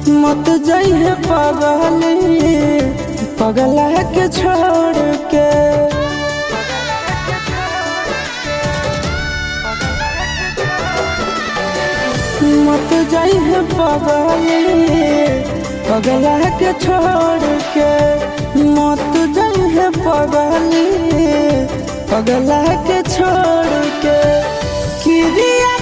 मत जाइए पगली पगला के छोड़ के। मत जाइए पगली पगला के छोड़ के। मत जाइए पगली पगला के छोड़ के। किरिया